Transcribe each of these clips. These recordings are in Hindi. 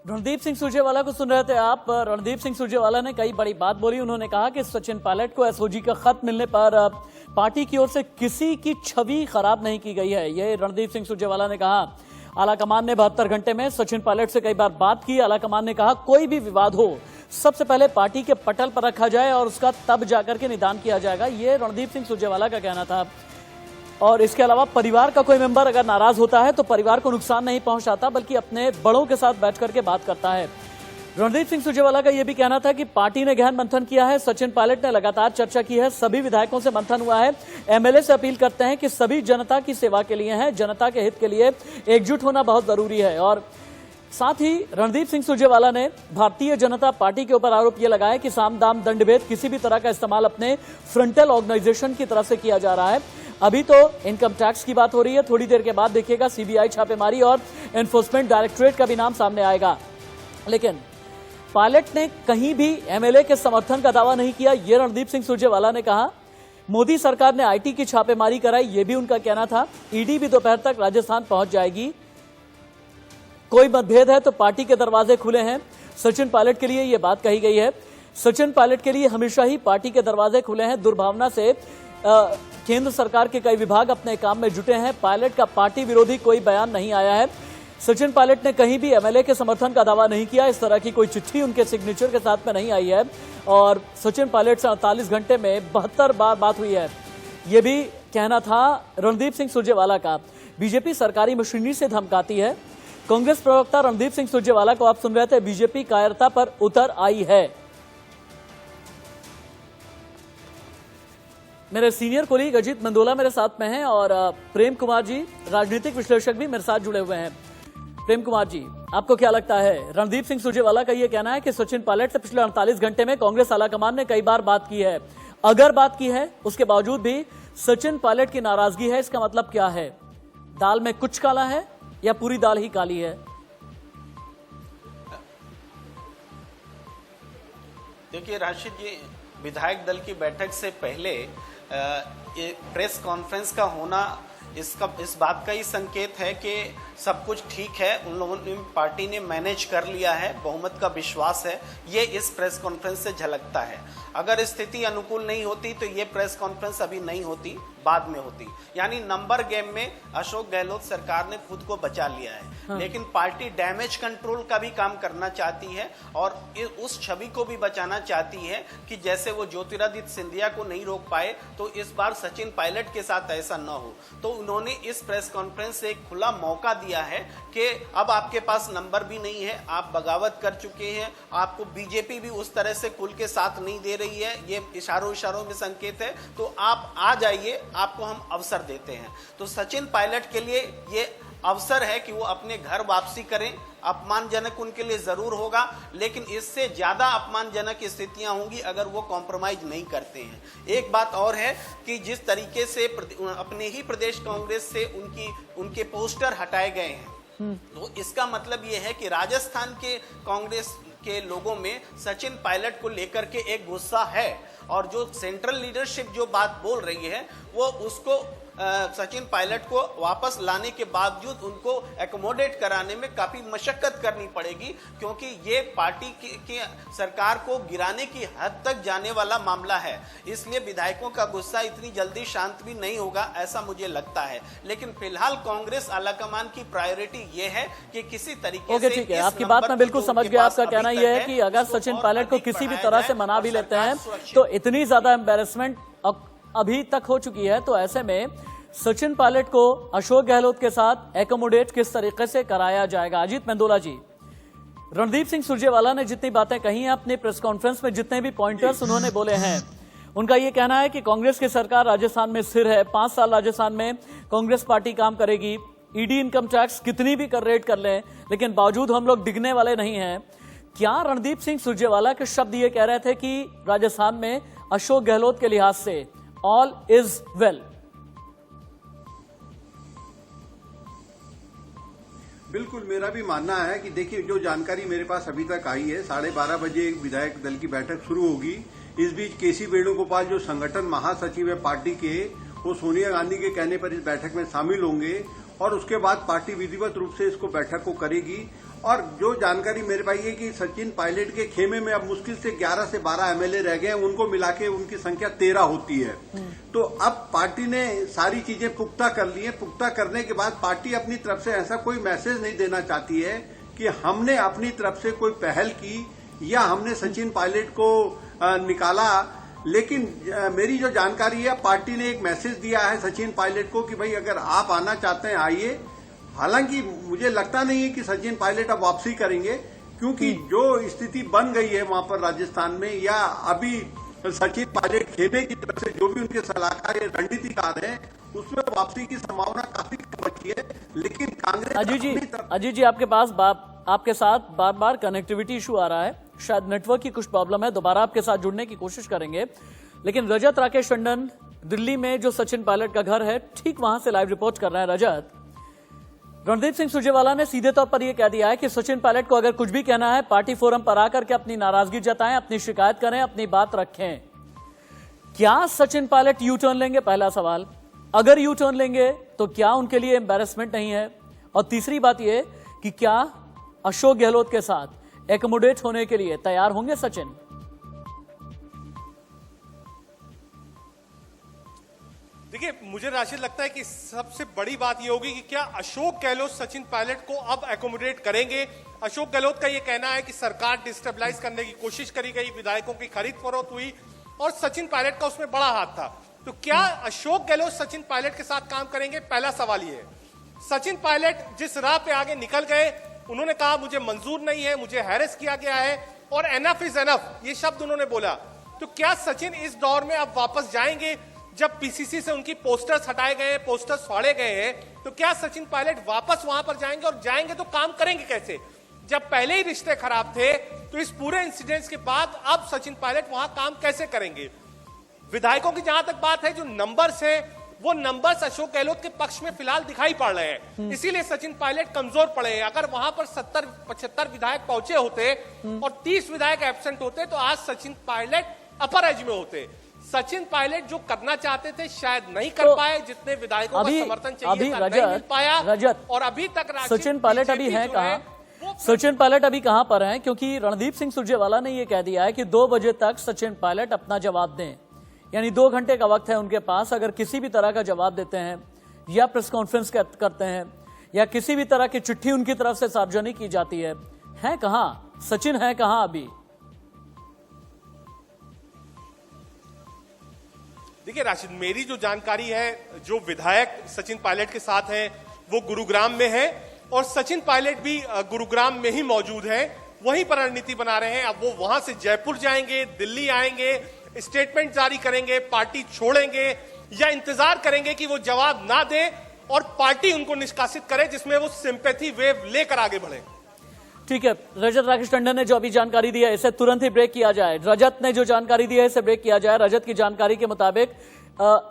रणदीप सिंह सुरजेवाला को सुन रहे थे आप। रणदीप सिंह सुरजेवाला ने कई बड़ी बात बोली। उन्होंने कहा कि सचिन पायलट को एसओजी का खत मिलने पर पार्टी की ओर से किसी की छवि खराब नहीं की गई है, ये रणदीप सिंह सुरजेवाला ने कहा। आलाकमान ने 72 घंटे में सचिन पायलट से कई बार बात की। आलाकमान ने कहा कोई भी विवाद हो सबसे पहले पार्टी के पटल पर रखा जाए और उसका तब जाकर के निदान किया जाएगा, ये रणदीप सिंह सुरजेवाला का कहना था। और इसके अलावा परिवार का कोई मेंबर अगर नाराज होता है तो परिवार को नुकसान नहीं पहुंचाता बल्कि अपने बड़ों के साथ बैठ करके बात करता है। रणदीप सिंह सुरजेवाला का यह भी कहना था कि पार्टी ने गहन मंथन किया है, सचिन पायलट ने लगातार चर्चा की है, सभी विधायकों से मंथन हुआ है। एमएलए से अपील करते हैं कि सभी जनता की सेवा के लिए हैं, जनता के हित के लिए एकजुट होना बहुत जरूरी है। और साथ ही रणदीप सिंह सुरजेवाला ने भारतीय जनता पार्टी के ऊपर आरोप यह लगाया कि साम दाम दंडभेद किसी भी तरह का इस्तेमाल अपने फ्रंटल ऑर्गेनाइजेशन की तरफ से किया जा रहा है। अभी तो इनकम टैक्स की बात हो रही है, थोड़ी देर के बाद देखिएगा सीबीआई छापेमारी और एनफोर्समेंट डायरेक्टरेट का भी नाम सामने आएगा। लेकिन पायलट ने कहीं भी एमएलए के समर्थन का दावा नहीं किया, यह रणदीप सिंह सुरजेवाला ने कहा। मोदी सरकार ने आईटी की छापेमारी कराई, यह भी उनका कहना था। ईडी भी दोपहर तक राजस्थान पहुंच जाएगी। कोई मतभेद है तो पार्टी के दरवाजे खुले हैं, सचिन पायलट के लिए यह बात कही गई है। सचिन पायलट के लिए हमेशा ही पार्टी के दरवाजे खुले हैं। दुर्भावना से केंद्र सरकार के कई विभाग अपने काम में जुटे हैं। पायलट का पार्टी विरोधी कोई बयान नहीं आया है। सचिन पायलट ने कहीं भी एमएलए के समर्थन का दावा नहीं किया, इस तरह की कोई चिट्ठी उनके सिग्नेचर के साथ में नहीं आई है। और सचिन पायलट से 48 घंटे में 72 बार बात हुई है, यह भी कहना था रणदीप सिंह सुरजेवाला का। बीजेपी सरकारी मशीनरी से धमकाती है। कांग्रेस प्रवक्ता रणदीप सिंह सुरजेवाला को आप सुन रहे थे, बीजेपी कायरता पर उतर आई है। मेरे सीनियर कोलीग अजीत मंदोला मेरे साथ में हैं और प्रेम कुमार जी राजनीतिक विश्लेषक भी मेरे साथ जुड़े हुए हैं। प्रेम कुमार जी, आपको क्या लगता है? रणदीप सिंह सुरजेवाला का यह कहना है कि सचिन पायलट से पिछले 48 घंटे में कांग्रेस आलाकमान ने कई बार बात की है। अगर बात की है उसके बावजूद भी सचिन पायलट की नाराजगी है, इसका मतलब क्या है? दाल में कुछ काला है या पूरी दाल ही काली है? देखिए राशिद जी, विधायक दल की बैठक से पहले ये प्रेस कॉन्फ्रेंस का होना इस बात का ही संकेत है कि सब कुछ ठीक है, उन लोगों ने पार्टी ने मैनेज कर लिया है, बहुमत का विश्वास है, ये इस प्रेस कॉन्फ्रेंस से झलकता है। अगर स्थिति अनुकूल नहीं होती तो ये प्रेस कॉन्फ्रेंस अभी नहीं होती, बाद में होती। यानी नंबर गेम में अशोक गहलोत सरकार ने खुद को बचा लिया है। हाँ। लेकिन पार्टी डैमेज कंट्रोल का भी काम करना चाहती है और उस छवि को भी बचाना चाहती है कि जैसे वो ज्योतिरादित्य सिंधिया को नहीं रोक पाए तो इस बार सचिन पायलट के साथ ऐसा न हो। तो उन्होंने इस प्रेस कॉन्फ्रेंस से एक खुला मौका दिया है कि अब आपके पास नंबर भी नहीं है, आप बगावत कर चुके हैं, आपको बीजेपी भी उस तरह से खुल के साथ नहीं दे रही है, ये इशारों में संकेत है, तो आप आ जाइए, आपको हम अवसर देते हैं। तो सचिन पायलट के लिए ये अवसर है कि वो अपने घर वापसी करें। अपमानजनक उनके लिए जरूर होगा, लेकिन इससे ज्यादा अपमानजनक स्थितियां होंगी अगर वो कॉम्प्रोमाइज नहीं करते हैं। एक बात और है कि जिस तरीके से अपने ही प्रदेश कांग्रेस से उनके पोस्टर हटाए गए हैं, तो इसका मतलब ये है कि राजस्थान के कांग्रेस के लोगों में सचिन पायलट को लेकर के एक गुस्सा है और जो सेंट्रल लीडरशिप जो बात बोल रही है वो उसको सचिन पायलट को वापस लाने के बावजूद उनको एकोमोडेट कराने में काफी मशक्कत करनी पड़ेगी, क्योंकि ये पार्टी की सरकार को गिराने की हद तक जाने वाला मामला है। इसलिए विधायकों का गुस्सा इतनी जल्दी शांत भी नहीं होगा, ऐसा मुझे लगता है। लेकिन फिलहाल कांग्रेस आलाकमान की प्रायोरिटी ये है कि किसी तरीके से ठीक है, आपकी बात मैं बिल्कुल समझ गया। आपका कहना यह है कि अगर सचिन पायलट को किसी भी तरह से मना भी लेते हैं तो इतनी ज्यादा एम्बेरसमेंट अभी तक हो चुकी है, तो ऐसे में सचिन पायलट को अशोक गहलोत के साथ एकोमोडेट किस तरीके से कराया जाएगा? अजीत मंदोला जी, रणदीप सिंह सुरजेवाला ने जितनी बातें कही हैं अपनी प्रेस कॉन्फ्रेंस में, जितने भी पॉइंटर्स उन्होंने बोले हैं, उनका यह कहना है कि कांग्रेस की सरकार राजस्थान में स्थिर है, 5 साल राजस्थान में कांग्रेस पार्टी काम करेगी। ईडी इनकम टैक्स कितनी भी रेड कर लें, लेकिन बावजूद हम लोग डिगने वाले नहीं हैं। क्या रणदीप सिंह सुरजेवाला के शब्द ये कह रहे थे कि राजस्थान में अशोक गहलोत के लिहाज से ऑल इज वेल? बिल्कुल, मेरा भी मानना है कि देखिए, जो जानकारी मेरे पास अभी तक आई है, 12:30 बजे विधायक दल की बैठक शुरू होगी। इस बीच केसी वेणुगोपाल जो संगठन महासचिव है पार्टी के, वो सोनिया गांधी के कहने पर इस बैठक में शामिल होंगे और उसके बाद पार्टी विधिवत रूप से इसको बैठक को करेगी और जो जानकारी मेरे पास है कि सचिन पायलट के खेमे में अब मुश्किल से 11 से 12 एमएलए रह गए, उनको मिला के उनकी संख्या 13 होती है। तो अब पार्टी ने सारी चीजें पुख्ता कर ली है। पुख्ता करने के बाद पार्टी अपनी तरफ से ऐसा कोई मैसेज नहीं देना चाहती है कि हमने अपनी तरफ से कोई पहल की या हमने सचिन पायलट को निकाला। लेकिन मेरी जो जानकारी है, पार्टी ने एक मैसेज दिया है सचिन पायलट को कि भाई अगर आप आना चाहते हैं आइए। हालांकि मुझे लगता नहीं है कि सचिन पायलट अब वापसी करेंगे, क्योंकि जो स्थिति बन गई है वहां पर राजस्थान में, या अभी सचिन पायलट खेमे की तरफ से जो भी उनके सलाहकार या रणनीतिकार हैं, उसमें वापसी की संभावना काफी कम बची है। लेकिन कांग्रेस अजीत जी आपके साथ बार बार कनेक्टिविटी इशू आ रहा है, शायद नेटवर्क की कुछ प्रॉब्लम है, दोबारा आपके साथ जुड़ने की कोशिश करेंगे। लेकिन रजत राकेश टंडन दिल्ली में जो सचिन पायलट का घर है, ठीक वहां से लाइव रिपोर्ट कर रहे हैं। रजत, रणदीप सिंह सुरजेवाला ने सीधे तौर पर यह कह दिया है कि सचिन पायलट को अगर कुछ भी कहना है, पार्टी फोरम पर आकर के अपनी नाराजगी जताएं, अपनी शिकायत करें, अपनी बात रखें। क्या सचिन पायलट यू टर्न लेंगे? पहला सवाल। अगर यू टर्न लेंगे तो क्या उनके लिए एम्बैरेसमेंट नहीं है? और तीसरी बात यह कि क्या अशोक गहलोत के साथ एकोमोडेट होने के लिए तैयार होंगे सचिन? देखिए, मुझे राशिद लगता है कि सबसे बड़ी बात यह होगी कि क्या अशोक गहलोत सचिन पायलट को अब एकोमोडेट करेंगे। अशोक गहलोत का यह कहना है कि सरकार डिस्टेबलाइज करने की कोशिश करी गई, विधायकों की खरीद फरोख्त हुई और सचिन पायलट का उसमें बड़ा हाथ था। तो क्या अशोक गहलोत सचिन पायलट के साथ काम करेंगे? पहला सवाल यह है। सचिन पायलट जिस राह पे आगे निकल गए, उन्होंने कहा मुझे मंजूर नहीं है, मुझे हैरेस किया गया है और एनफ इज एनफ, ये शब्द उन्होंने बोला। तो क्या सचिन इस दौर में अब वापस जाएंगे? जब पीसीसी से उनकी पोस्टर्स हटाए गए, पोस्टर्स फाड़े गए हैं, तो क्या सचिन पायलट वापस वहां पर जाएंगे? और जाएंगे तो काम करेंगे कैसे? जब पहले ही रिश्ते खराब थे, तो इस पूरे इंसिडेंट्स के बाद अब सचिन पायलट वहां काम कैसे करेंगे? विधायकों की जहां तक बात है, जो नंबर्स है वो नंबर्स अशोक गहलोत के पक्ष में फिलहाल दिखाई पड़ रहे हैं, इसीलिए सचिन पायलट कमजोर पड़े हैं। अगर वहां पर 70-75 विधायक पहुंचे होते और 30 विधायक एब्सेंट होते, तो आज सचिन पायलट अपर एज में होते। सचिन पायलट जो करना चाहते थे शायद नहीं कर पाए, जितने विधायकों का समर्थन चाहिए था नहीं मिल पाया। और अभी तक सचिन पायलट अभी है कहां? सचिन पायलट अभी कहां पर हैं? क्योंकि रणदीप सिंह सुरजेवाला ने यह कह दिया है कि 2 बजे तक सचिन पायलट अपना जवाब दें, यानी 2 घंटे का वक्त है उनके पास। अगर किसी भी तरह का जवाब देते हैं या प्रेस कॉन्फ्रेंस करते हैं या किसी भी तरह की चिट्ठी उनकी तरफ से सार्वजनिक की जाती है कहां सचिन? है कहां अभी? देखिए राशिद, मेरी जो जानकारी है, जो विधायक सचिन पायलट के साथ हैं वो गुरुग्राम में है और सचिन पायलट भी गुरुग्राम में ही मौजूद हैं, वहीं पर रणनीति बना रहे हैं। अब वो वहां से जयपुर जाएंगे, दिल्ली आएंगे, स्टेटमेंट जारी करेंगे, पार्टी छोड़ेंगे या इंतजार करेंगे कि वो जवाब ना दे और पार्टी उनको निष्कासित करे, जिसमें वो सिंपैथी वेव लेकर आगे बढ़े। ठीक है, रजत राकेश टंडन ने जो अभी जानकारी दी है, इसे तुरंत ही ब्रेक किया जाए। रजत ने जो जानकारी दी है इसे ब्रेक किया जाए। रजत की जानकारी के मुताबिक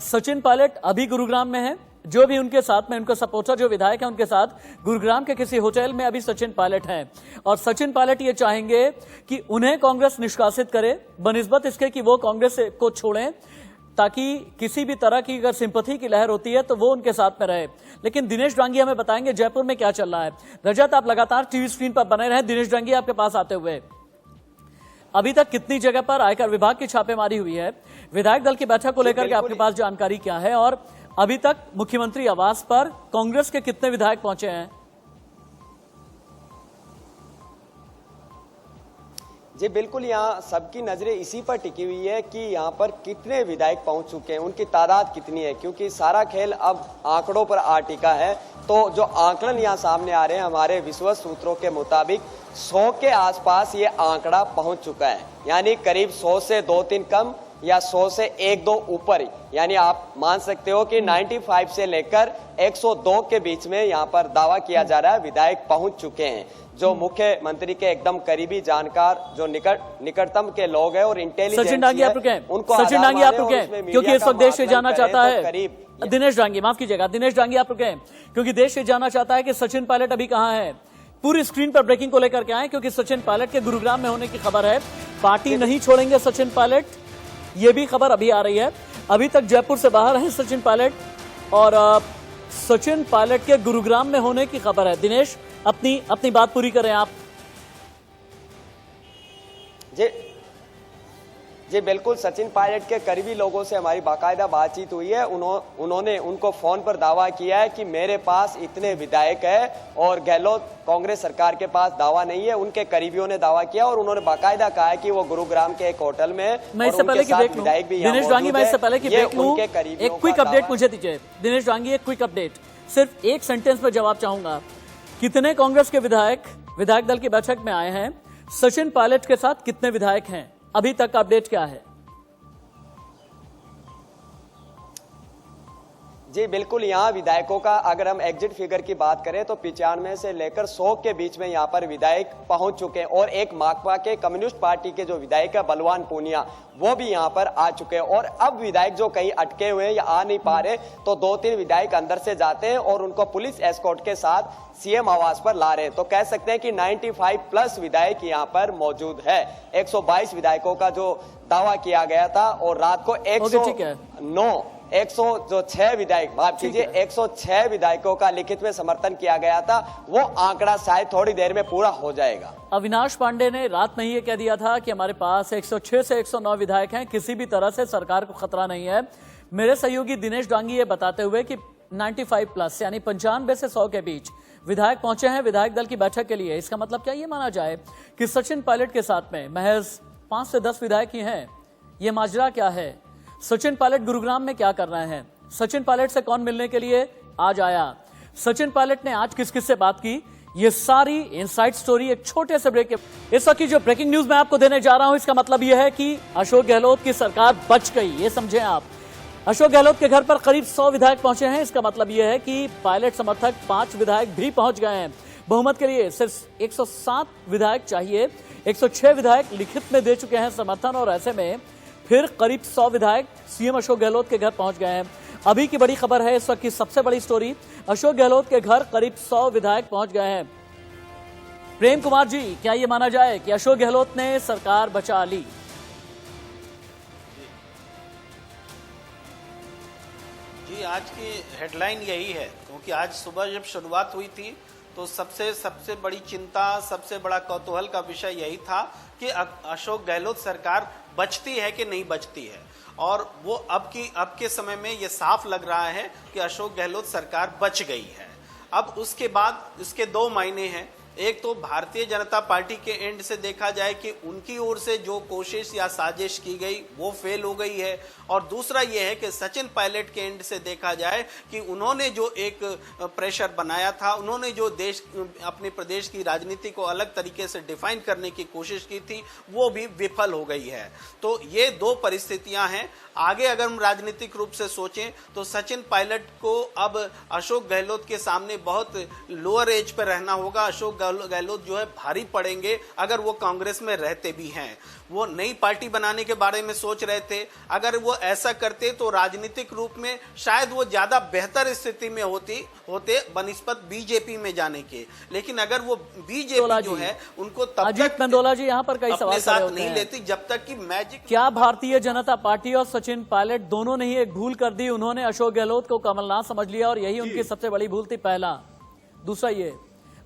सचिन पायलट अभी गुरुग्राम में है, जो भी उनके साथ में उनका सपोर्टर जो विधायक है उनके साथ गुरुग्राम के किसी होटल में अभी सचिन पायलट हैं और सचिन पायलट ये चाहेंगे कि उन्हें कांग्रेस निष्कासित करे, बनिस्बत इसके कि वो कांग्रेस को छोड़ें, ताकि किसी भी तरह की अगर सिंपैथी की लहर होती है तो वो उनके साथ में रहे। लेकिन दिनेश डांगी हमें बताएंगे जयपुर में क्या चल रहा है। रजत, आप लगातार टीवी स्क्रीन पर बने रहे। दिनेश डांगी आपके पास आते हुए, अभी तक कितनी जगह पर आयकर विभाग की छापेमारी हुई है? विधायक दल की बैठक को लेकर के आपके पास जानकारी क्या है? और अभी तक मुख्यमंत्री आवास पर कांग्रेस के कितने विधायक पहुंचे हैं? जी बिल्कुल, यहाँ सबकी नजरें इसी पर टिकी हुई है कि यहाँ पर कितने विधायक पहुंच चुके हैं, उनकी तादाद कितनी है, क्योंकि सारा खेल अब आंकड़ों पर आ टिका है। तो जो आंकड़न यहाँ सामने आ रहे हैं, हमारे विश्वस्त सूत्रों के मुताबिक 100 के आसपास ये आंकड़ा पहुंच चुका है, यानी करीब 100 से 2-3 कम या 100 से 1-2 ऊपर, यानी आप मान सकते हो कि 95 से लेकर 102 के बीच में यहाँ पर दावा किया जा रहा है विधायक पहुंच चुके हैं। जो मुख्यमंत्री के एकदम करीबी जानकार, जो निकटतम के लोग हैं और इंटेलिजेंस, सचिन डांगी आप रुकें, सचिन डांगी आप रुकें, क्योंकि इस वक्त देश ये जानना चाहता है, दिनेश डांगी माफ कीजिएगा, दिनेश डांगी आप रुकें, क्योंकि देश ये जानना चाहता है कि सचिन पायलट अभी कहां है। पूरी स्क्रीन पर ब्रेकिंग को लेकर के आए, क्योंकि सचिन पायलट के गुरुग्राम में होने की खबर है। पार्टी नहीं छोड़ेंगे सचिन पायलट, ये भी खबर अभी आ रही है। अभी तक जयपुर से बाहर हैं सचिन पायलट और सचिन पायलट के गुरुग्राम में होने की खबर है। दिनेश, अपनी बात पूरी करें आप। जी बिल्कुल, सचिन पायलट के करीबी लोगों से हमारी बाकायदा बातचीत हुई है। उन्होंने उनको फोन पर दावा किया है कि मेरे पास इतने विधायक है और गहलोत कांग्रेस सरकार के पास दावा नहीं है। उनके करीबियों ने दावा किया और उन्होंने बाकायदा कहा है कि वो गुरुग्राम के एक होटल में मैं इससे पहले कि देख लूं दिनेश डांगी, मैं इससे पहले कि देख लूं एक क्विक अपडेट मुझे दीजिए दिनेश डांगी, एक क्विक अपडेट, सिर्फ एक सेंटेंस में जवाब चाहूंगा। कितने कांग्रेस के विधायक दल की बैठक में आए हैं? सचिन पायलट के साथ कितने विधायक हैं? अभी तक का अपडेट क्या है? जी बिल्कुल, यहाँ विधायकों का अगर हम एग्जिट फिगर की बात करें तो 95 से लेकर 100 के बीच में यहाँ पर विधायक पहुंच चुके हैं और एक माकपा के कम्युनिस्ट पार्टी के जो विधायक है बलवान पूनिया, वो भी यहाँ पर आ चुके हैं। और अब विधायक जो कहीं अटके हुए हैं या आ नहीं पा रहे तो 2-3 विधायक अंदर से जाते हैं और उनको पुलिस एस्कॉर्ट के साथ सीएम आवास पर ला रहे हैं। तो कह सकते हैं कि 95 प्लस विधायक यहाँ पर मौजूद है। 122 विधायकों का जो दावा किया गया था और रात को 106 विधायक, माफ कीजिए 106 विधायकों का लिखित में समर्थन किया गया था। वो आंकड़ा शायद थोड़ी देर में पूरा हो जाएगा। अविनाश पांडे ने रात में ये कह दिया था कि हमारे पास 106 से 109 विधायक हैं, किसी भी तरह से सरकार को खतरा नहीं है। मेरे सहयोगी दिनेश डांगी ये बताते हुए कि 95 प्लस यानी 95 से 100 के बीच विधायक पहुंचे हैं विधायक दल की बैठक के लिए। इसका मतलब क्या ये माना जाए कि सचिन पायलट के साथ में महज 5 से 10 विधायक ही हैं? ये माजरा क्या है? सचिन पायलट गुरुग्राम में क्या कर रहे हैं? सचिन पायलट से कौन मिलने के लिए आज आया? सचिन पायलट ने आज किस किस से बात की? ये सारी इनसाइड स्टोरी एक छोटे से ब्रेक के इस वक्त की जो ब्रेकिंग न्यूज मैं आपको देने जा रहा हूं, इसका मतलब यह है कि अशोक गहलोत की सरकार बच गई। ये समझें आप, अशोक गहलोत के घर पर करीब 100 विधायक पहुंचे हैं। इसका मतलब यह है कि पायलट समर्थक 5 विधायक भी पहुंच गए हैं। बहुमत के लिए सिर्फ 107 विधायक चाहिए। 106 विधायक लिखित में दे चुके हैं समर्थन और ऐसे में फिर करीब 100 विधायक सीएम अशोक गहलोत के घर पहुंच गए हैं। अभी की बड़ी खबर है, इस वक्त की सबसे बड़ी स्टोरी, अशोक गहलोत के घर करीब 100 विधायक पहुंच गए हैं। प्रेम कुमार जी, क्या ये माना जाए कि अशोक गहलोत ने सरकार बचा ली? जी, आज की हेडलाइन यही है, क्योंकि आज सुबह जब शुरुआत हुई थी तो सबसे बड़ी चिंता, सबसे बड़ा कौतूहल का विषय यही था कि अशोक गहलोत सरकार बचती है कि नहीं बचती है। और वो अब के समय में ये साफ लग रहा है कि अशोक गहलोत सरकार बच गई है। अब उसके बाद इसके 2 मायने हैं। एक तो भारतीय जनता पार्टी के एंड से देखा जाए कि उनकी ओर से जो कोशिश या साजिश की गई वो फेल हो गई है, और दूसरा ये है कि सचिन पायलट के एंड से देखा जाए कि उन्होंने जो एक प्रेशर बनाया था, उन्होंने जो अपने प्रदेश की राजनीति को अलग तरीके से डिफाइन करने की कोशिश की थी, वो भी विफल हो गई है। तो ये 2 परिस्थितियां हैं। आगे अगर हम राजनीतिक रूप से सोचें तो सचिन पायलट को अब अशोक गहलोत के सामने बहुत लोअर एज पर रहना होगा। अशोक गहलोत जो है भारी पड़ेंगे अगर वो कांग्रेस में रहते भी हैं। वो नई पार्टी बनाने के बारे में सोच रहे थे। अगर वो ऐसा करते तो राजनीतिक रूप में शायद वो ज्यादा बेहतर स्थिति में होते बनिस्बत बीजेपी में जाने के। लेकिन अगर वो बीजेपी जो है उनको तब तक मंदोला जी यहाँ पर कई सवाल साथ नहीं लेती जब तक कि मैजिक। क्या भारतीय जनता पार्टी और सचिन पायलट दोनों ने ही एक भूल कर दी? उन्होंने अशोक गहलोत को कमलनाथ समझ लिया और यही उनकी सबसे बड़ी भूल थी। पहला। दूसरा ये,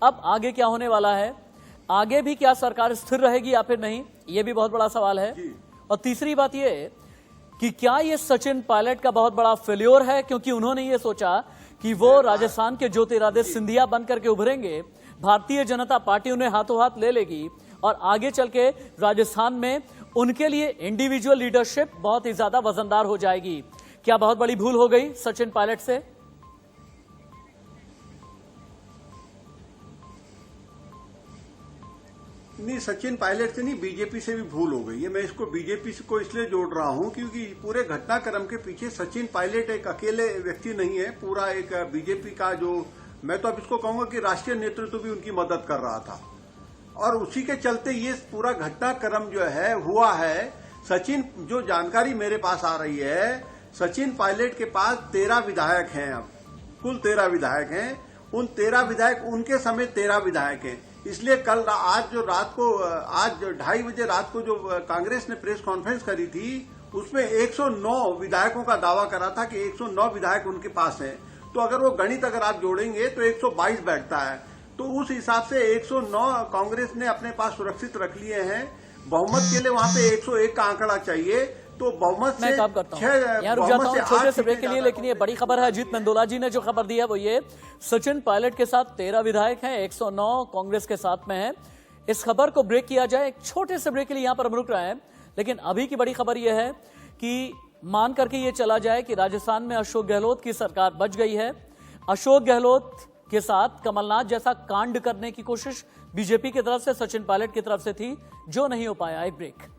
अब आगे क्या होने वाला है? आगे भी क्या सरकार स्थिर रहेगी या फिर नहीं, ये भी बहुत बड़ा सवाल है। और तीसरी बात ये कि क्या ये सचिन पायलट का बहुत बड़ा फेल्योर है, क्योंकि उन्होंने ये सोचा कि वो राजस्थान के ज्योतिरादित्य सिंधिया बनकर के उभरेंगे, भारतीय जनता पार्टी उन्हें हाथों हाथ ले लेगी और आगे चल के राजस्थान में उनके लिए इंडिविजुअल लीडरशिप बहुत ही ज्यादा वजनदार हो जाएगी। क्या बहुत बड़ी भूल हो गई सचिन पायलट से? नहीं, सचिन पायलट से नहीं, बीजेपी से भी भूल हो गई है। मैं इसको बीजेपी को इसलिए जोड़ रहा हूं क्योंकि पूरे घटनाक्रम के पीछे सचिन पायलट एक अकेले व्यक्ति नहीं है। पूरा एक बीजेपी का जो, मैं तो अब इसको कहूंगा कि राष्ट्रीय नेतृत्व भी उनकी मदद कर रहा था, और उसी के चलते ये पूरा घटनाक्रम जो है हुआ है। सचिन, जो जानकारी मेरे पास आ रही है, सचिन पायलट के पास 13 विधायक हैं। अब कुल 13 विधायक हैं। उन 13 विधायक, उनके समेत 13 विधायक हैं। इसलिए आज 2:30 बजे रात को जो कांग्रेस ने प्रेस कॉन्फ्रेंस करी थी, उसमें 109 विधायकों का दावा करा था कि 109 विधायक उनके पास हैं। तो अगर वो गणित अगर आप जोड़ेंगे तो 122 बैठता है। तो उस हिसाब से 109 कांग्रेस ने अपने पास सुरक्षित रख लिए हैं। बहुमत के लिए वहां पे 101 का आंकड़ा चाहिए, तो बहुमत मैं से काम करता हूं, 6 यहाँ रुक जाता हूं छोटे से ब्रेक के लिए। ज्यादा लेकिन ये बड़ी खबर है, अजीत मेंदोला जी ने जो खबर दी है वो ये, सचिन पायलट के साथ 13 विधायक हैं, 109 कांग्रेस के साथ में है। इस खबर को ब्रेक किया जाए, एक छोटे से ब्रेक के लिए यहां पर हम रुक रहे हैं। लेकिन अभी की बड़ी खबर यह है कि मान करके ये चला जाए कि राजस्थान में अशोक गहलोत की सरकार बच गई है। अशोक गहलोत के साथ कमलनाथ जैसा कांड करने की कोशिश बीजेपी की तरफ से, सचिन पायलट की तरफ से थी, जो नहीं हो पाया। एक ब्रेक।